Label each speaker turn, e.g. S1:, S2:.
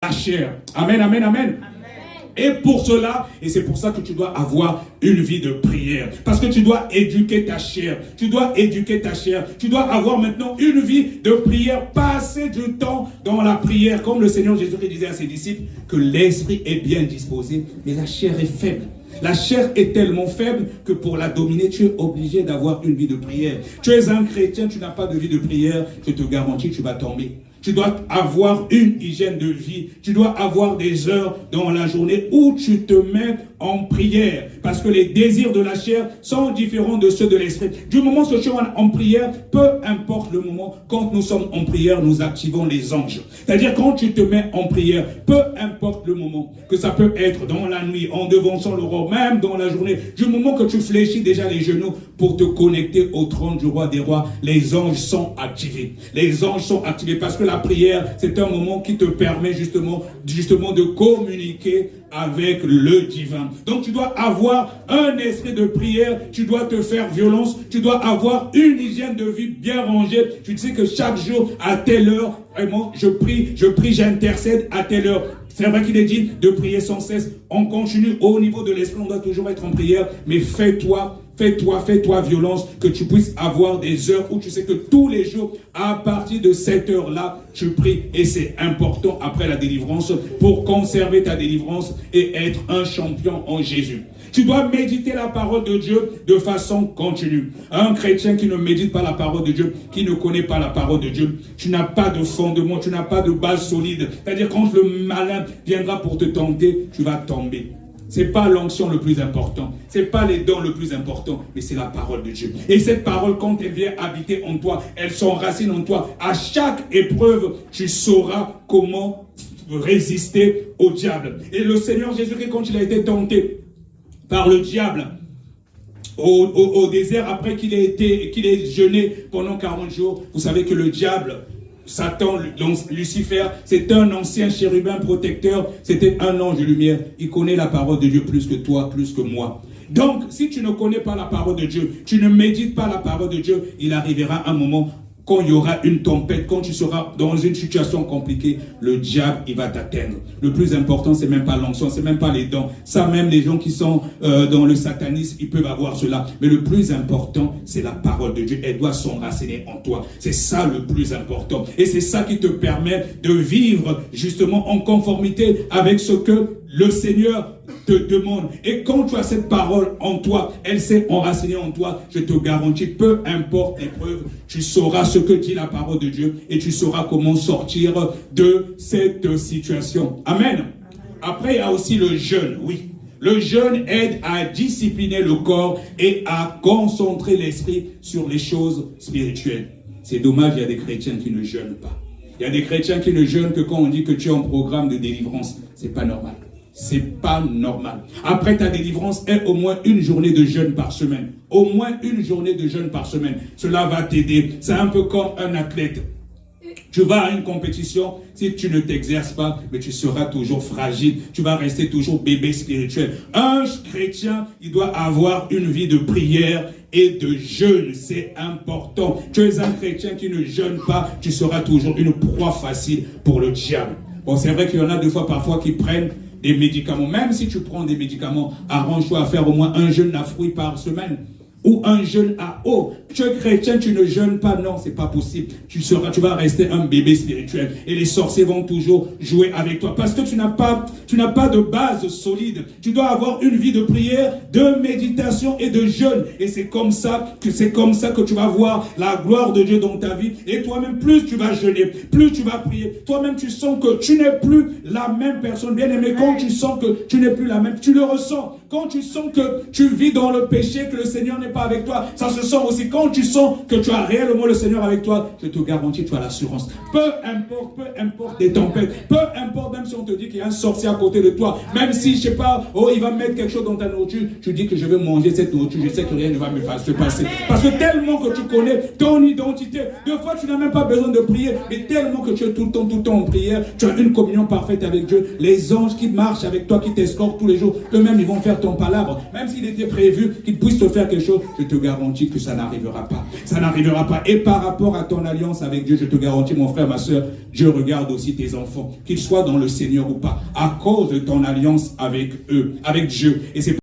S1: la chair. Amen, amen, amen. Et pour cela, et c'est pour ça que tu dois avoir une vie de prière. Parce que tu dois éduquer ta chair. Tu dois éduquer ta chair. Tu dois avoir maintenant une vie de prière. Passer du temps dans la prière. Comme le Seigneur Jésus-Christ disait à ses disciples, que l'esprit est bien disposé, mais la chair est faible. La chair est tellement faible que pour la dominer, tu es obligé d'avoir une vie de prière. Tu es un chrétien, tu n'as pas de vie de prière, je te garantis, tu vas tomber. Tu dois avoir une hygiène de vie. Tu dois avoir des heures dans la journée où tu te mets en prière. Parce que les désirs de la chair sont différents de ceux de l'esprit. Du moment où tu es en prière, peu importe le moment, quand nous sommes en prière, nous activons les anges. C'est-à-dire quand tu te mets en prière, peu importe le moment, que ça peut être dans la nuit, en devançant l'aurore, même dans la journée, du moment que tu fléchis déjà les genoux pour te connecter au trône du roi des rois, les anges sont activés. Les anges sont activés parce que la prière, c'est un moment qui te permet justement de communiquer avec le divin. Donc tu dois avoir un esprit de prière, tu dois te faire violence, tu dois avoir une hygiène de vie bien rangée. Tu sais que chaque jour, à telle heure, vraiment, je prie, j'intercède à telle heure. C'est vrai qu'il est dit de prier sans cesse. On continue au niveau de l'esprit, on doit toujours être en prière, mais fais-toi violence, que tu puisses avoir des heures où tu sais que tous les jours, à partir de cette heure-là, tu pries. Et c'est important après la délivrance pour conserver ta délivrance et être un champion en Jésus. Tu dois méditer la parole de Dieu de façon continue. Un chrétien qui ne médite pas la parole de Dieu, qui ne connaît pas la parole de Dieu, tu n'as pas de fondement, tu n'as pas de base solide. C'est-à-dire quand le malin viendra pour te tenter, tu vas tomber. C'est pas l'onction le plus important, c'est pas les dons le plus important, mais c'est la parole de Dieu. Et cette parole, quand elle vient habiter en toi, elle s'enracine en toi. À chaque épreuve, tu sauras comment résister au diable. Et le Seigneur Jésus-Christ, quand il a été tenté par le diable au désert, après qu'il ait jeûné pendant 40 jours, vous savez que le diable, Satan, Lucifer, c'est un ancien chérubin protecteur, c'était un ange de lumière. Il connaît la parole de Dieu plus que toi, plus que moi. Donc, si tu ne connais pas la parole de Dieu, tu ne médites pas la parole de Dieu, il arrivera un moment quand il y aura une tempête, quand tu seras dans une situation compliquée, le diable, il va t'atteindre. Le plus important, c'est même pas l'onction, c'est même pas les dons. Ça, même les gens qui sont dans le satanisme, ils peuvent avoir cela. Mais le plus important, c'est la parole de Dieu. Elle doit s'enraciner en toi. C'est ça le plus important. Et c'est ça qui te permet de vivre justement en conformité avec ce que le Seigneur te demande. Et quand tu as cette parole en toi, elle s'est enracinée en toi, je te garantis, peu importe l'épreuve, tu sauras ce que dit la parole de Dieu et tu sauras comment sortir de cette situation. Amen. Après, il y a aussi le jeûne, oui. Le jeûne aide à discipliner le corps et à concentrer l'esprit sur les choses spirituelles. C'est dommage, il y a des chrétiens qui ne jeûnent pas. Il y a des chrétiens qui ne jeûnent que quand on dit que tu es en programme de délivrance. C'est pas normal. C'est pas normal. Après ta délivrance, aie au moins une journée de jeûne par semaine. Au moins une journée de jeûne par semaine. Cela va t'aider. C'est un peu comme un athlète. Tu vas à une compétition, si tu ne t'exerces pas, mais tu seras toujours fragile. Tu vas rester toujours bébé spirituel. Un chrétien, il doit avoir une vie de prière et de jeûne. C'est important. Tu es un chrétien qui ne jeûne pas, tu seras toujours une proie facile pour le diable. Bon, c'est vrai qu'il y en a parfois qui prennent des médicaments. Même si tu prends des médicaments, arrange-toi à faire au moins un jeûne à fruits par semaine. Ou un jeûne à eau. Tu es chrétien, tu ne jeûnes pas. Non, c'est pas possible. Tu vas rester un bébé spirituel. Et les sorciers vont toujours jouer avec toi. Parce que tu n'as pas de base solide. Tu dois avoir une vie de prière, de méditation et de jeûne. Et c'est comme ça que tu vas voir la gloire de Dieu dans ta vie. Et toi-même, plus tu vas jeûner, plus tu vas prier. Toi-même, tu sens que tu n'es plus la même personne. Bien aimé, quand tu sens que tu n'es plus la même, tu le ressens. Quand tu sens que tu vis dans le péché, que le Seigneur n'est pas avec toi, ça se sent aussi. Quand tu sens que tu as réellement le Seigneur avec toi, je te garantis, tu as l'assurance. Peu importe les tempêtes, peu importe même si on te dit qu'il y a un sorcier à côté de toi, même si, je sais pas, il va mettre quelque chose dans ta nourriture, tu dis que je vais manger cette nourriture, je sais que rien ne va me se passer. Parce que tellement que tu connais ton identité, deux fois tu n'as même pas besoin de prier, mais tellement que tu es tout le temps en prière, tu as une communion parfaite avec Dieu, les anges qui marchent avec toi, qui t'escortent tous les jours, eux-mêmes ils vont faire ton palabre, même s'il était prévu qu'ils puissent te faire quelque chose, je te garantis que ça n'arrivera pas. Ça n'arrivera pas. Et par rapport à ton alliance avec Dieu, je te garantis, mon frère, ma soeur, Dieu regarde aussi tes enfants, qu'ils soient dans le Seigneur ou pas, à cause de ton alliance avec eux, avec Dieu. Et c'est